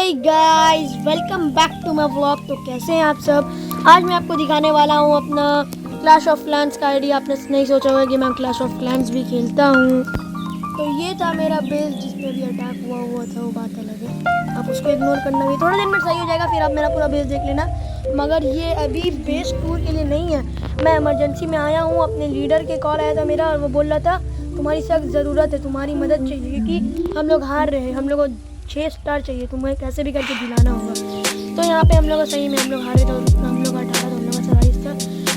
Hi guys, welcome back to my vlog. तो कैसे हैं आप सब। आज मैं आपको दिखाने वाला हूँ अपना क्लैश ऑफ क्लैंस का आईडी। आपने नहीं सोचा होगा कि मैं क्लैश ऑफ क्लैंस भी खेलता हूँ। तो ये था मेरा बेस जिसमें भी अटैक हुआ था, वो बात अलग है। आप उसको इग्नोर करना भी थोड़ा देर में सही हो जाएगा, फिर आप मेरा पूरा बेस देख लेना। मगर ये अभी बेस टूर के लिए नहीं है। मैं इमरजेंसी में आया हूँ। अपने लीडर के कॉल आया था मेरा, और वो बोल रहा था तुम्हारी सख्त ज़रूरत है, तुम्हारी मदद चाहिए, क्योंकि हम लोग हार रहे हैं। हम लोग को 6 स्टार चाहिए, तुम्हें कैसे भी करके दिलाना होगा। तो यहाँ पे हम लोग सही में हम लोग हारे, तो हम लोग 18 तो हम लोग 27 था।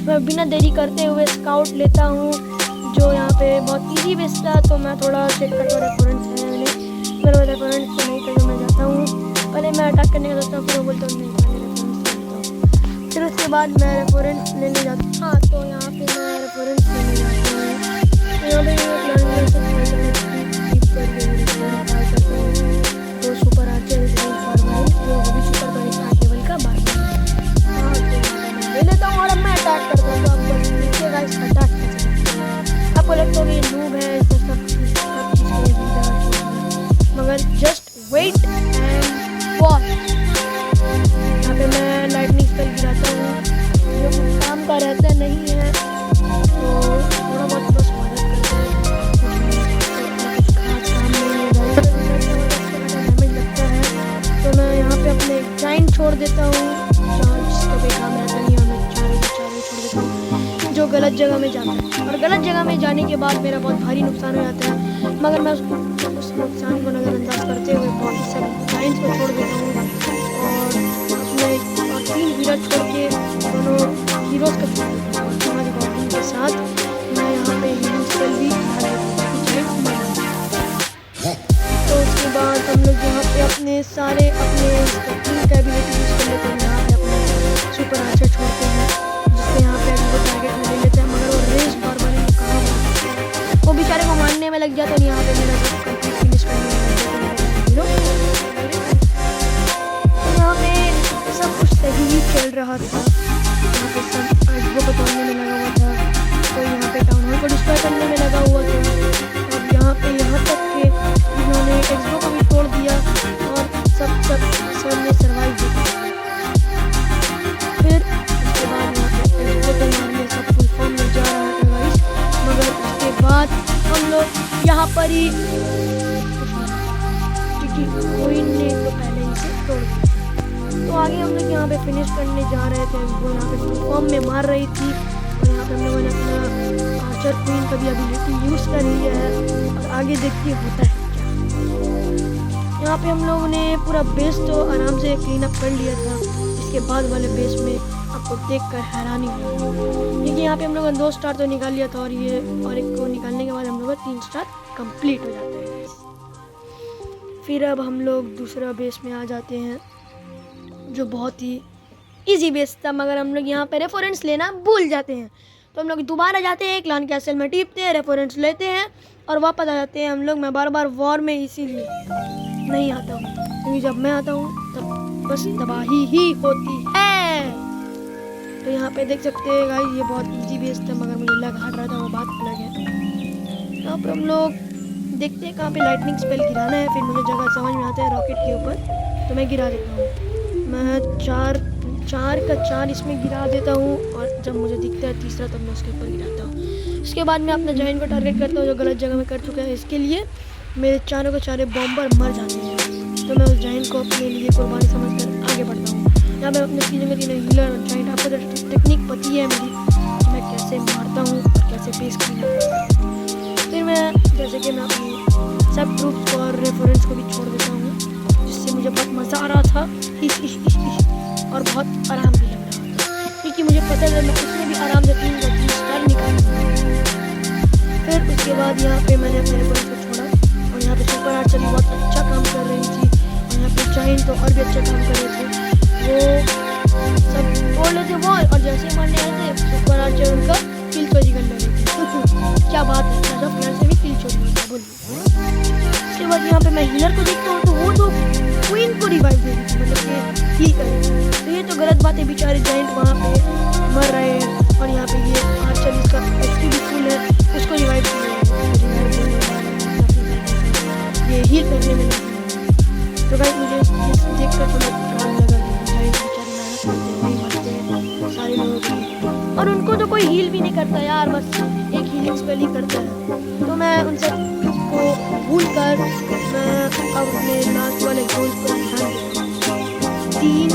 मैं बिना देरी करते हुए स्काउट लेता हूँ, जो यहाँ पे बहुत इजी बेस था। तो मैं थोड़ा चेक करता हूँ रेफरेंस है मेरे रेफरेंस तो नहीं, तो मैं जाता हूँ। पहले मैं अटैक करने का सोचता हूँ, फिर वो बोलता हूँ नहीं, पहले रेफरेंस लेता हूँ। फिर उसके बाद मैं रेफरेंस लेने जाता हूँ। हाँ, तो यहाँ पे मैं रेफरेंस लेने जाता हूँ। यहाँ पे तो सुपर आर्चर वो भी सुपर लेवल का बार ले लेता हूँ, और अब मैं अटैक करता हूँ। तो अब देखिएगा इस अटैक का आपको लगता है ये नूब है, सब चीज़ मगर जस्ट वेट एंड वॉच। यहाँ पे मैं लाइटनिंग स्पेल गिराता हूँ, जो कुछ काम का रहता नहीं है, तो थोड़ा बहुत बस मदद करते हैं। कुछ खास काम नहीं है, डैमेज लगता है। तो मैं यहाँ पे अपने जाइंट छोड़ देता हूँ, जिसका कोई काम रहता नहीं है, और मैं चारों छोड़ देता हूँ जो गलत जगह में जाता है। और गलत जगह में जाने के बाद मेरा बहुत भारी नुकसान हो जाता है, मगर मैं उस नुकसान को नज़रअंदाज करते हुए बाकी सब जाइंट्स को छोड़ देता हूँ, और अपने 3 हीरो छोड़ के दोनों हीरोज़ का छोड़ देता हूँ। हमारी बॉडी के साथ मैं यहाँ पे हीलिंग स्पेल भी तो उसके बाद हम लोग यहाँ पे अपने सारे अपने कैबिलिटी यूज़ कर लेते हैं। यहाँ पे अपने सुपर आर्चर छोड़ते हैं, जिससे यहाँ पे वो टारगेट में ले लेते हैं, मगर वो रेस बार कहाँ वो बेचारे को मारने में लग जाता है। यहाँ पे मेरा सब कंप्लीट फिनिश करने में लग जाता है। यहाँ पे सब कुछ सही ही चल रहा था। यहाँ पे सब एग्जो को तोड़ने में लगा हुआ था, तो यहाँ पे टाउन हॉल को डिस्ट्रॉय करने में लगा हुआ था। और यहाँ पे यहाँ तक के इन्होंने एग्जो को भी तोड़ दिया, और सब ने सर्वाइव किया। फिर उसके बाद यहाँ पे एग्जो को मारने सब फुल फॉर्म में जा रहा था गाइस, मगर उसके बाद हम लोग यहाँ पर ही क्वीन ने तो पहले ही से तोड़ दिया। तो आगे हम लोग यहाँ पे फिनिश करने जा रहे थे। वो यहाँ पे फुल फॉर्म में मार रही थी, और यहाँ पे हम लोगों ने अपना आर्चर क्वीन का भी एबिलिटी यूज़ कर लिया है, और आगे देखिए होता है क्या। यहाँ पे हम लोगों ने पूरा बेस तो आराम से क्लीन अप कर लिया था। इसके बाद वाले बेस में आपको देखकर हैरानी होगी, क्योंकि यहाँ पे हम लोगों ने 2 स्टार तो निकाल लिया था, और एक को निकालने के बाद हम लोग 3 स्टार कंप्लीट हो जाते हैं। फिर अब हम लोग दूसरा बेस में आ जाते हैं, जो बहुत ही इजी बेस था, मगर हम लोग यहाँ पे रेफरेंस लेना भूल जाते हैं। तो हम लोग दोबारा जाते हैं, क्लान कैसल में टिपते हैं, रेफरेंस लेते हैं, और वापस आ जाते हैं हम लोग। मैं बार बार वॉर में इसीलिए नहीं आता हूँ, क्योंकि जब मैं आता हूँ तब बस तबाही ही होती है। तो यहाँ पे देख सकते हैं गाइस, ये बहुत इजी बेस था, मगर मुझे लग हार रहा था, वो बात अलग है। यहाँ पर हम लोग देखते हैं कहाँ पे लाइटनिंग स्पेल गिराना है। फिर मुझे जगह समझ में आता है रॉकेट के ऊपर, तो मैं गिरा देता हूँ। मैं 4 का 4 इसमें गिरा देता हूँ, और जब मुझे दिखता है तीसरा, तब मैं उसके ऊपर गिराता हूँ। उसके बाद मैं अपना जाइंट को टारगेट करता हूँ, जो गलत जगह में कर चुका है। इसके लिए मेरे चारों के चारे बॉम्बर मर जाते हैं, तो मैं उस जाइंट को अपने लिए कुर्बानी समझकर आगे बढ़ता हूँ। यहाँ पे अपने तीनों हीलर और जाइंट, आपको टेक्निक पता है मेरी, कि मैं कैसे मारता हूँ और कैसे बेस क्लीन करता हूँ। फिर मैं जैसे कि मैं अपनी सब ट्रूप्स को और रेफरेंस को भी छोड़ देता हूँ, जिससे मुझे बहुत मज़ा आ रहा था और बहुत आराम भी लग रहा था, क्योंकि मुझे पता है मैं उसमें भी आराम से 3 स्टार निकाल। फिर उसके बाद यहाँ पे मैंने अपने रेफरेंस को छोड़ा, और यहाँ पे सुपर आर्चर भी बहुत अच्छा काम कर रही थी, और यहाँ पे जाइंट तो और भी अच्छा काम कर रहे थे। वो सब तोड़ लेते वॉल, और जैसे मारने आए थे सुपर आर्चर उनका किल चोरी कर ले रही थी। क्या बात है, जब प्लेयर से भी किल चोरी होता है, बोलिए। उसके बाद यहाँ पे मैं हीलर को देखता हूँ, तो वो तो क्वीन को रिवाइव दे रही थी, मतलब कि हील कर रही थी। तो ये तो गलत बात है, बेचारे जाइंट वहाँ पे मर रहे हैं, और यहाँ पे ये आर्चर इसका एक्चुअली भी फुल है, उसको रिवाइव कर रहे हैं, ये हील करने में। तो गाइस मुझे देख कर था यार, बस एक हीलिंग स्पेल ही करता है। तो मैं उन सब को भूल कर मैं अब अपने लास्ट वाले गोल पर ध्यान देता हूँ। 3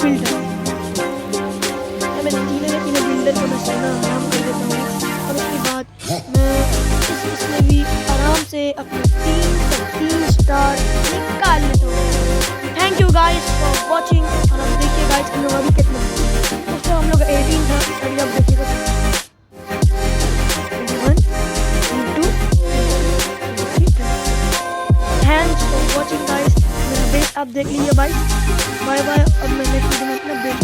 बिल्डर, मैं तीनों बिल्डर को मैं सोना आराम कर देता हूँ। और उसके बाद मैं इसमें भी आराम से अपने 3 स्टार निकाल लेता हूँ। Thank you guys for watching. और अब देखिए गाइस हम लोग अभी कितना, दोस्तों हम लोग 18 था, अभी आप देखिएगा 21, 22, 23। Thanks for watching guys. मेरा बेस आप देख लीजिए भाई। Bye bye. अब मैं नेक्स्ट वीडियो में अपना बेस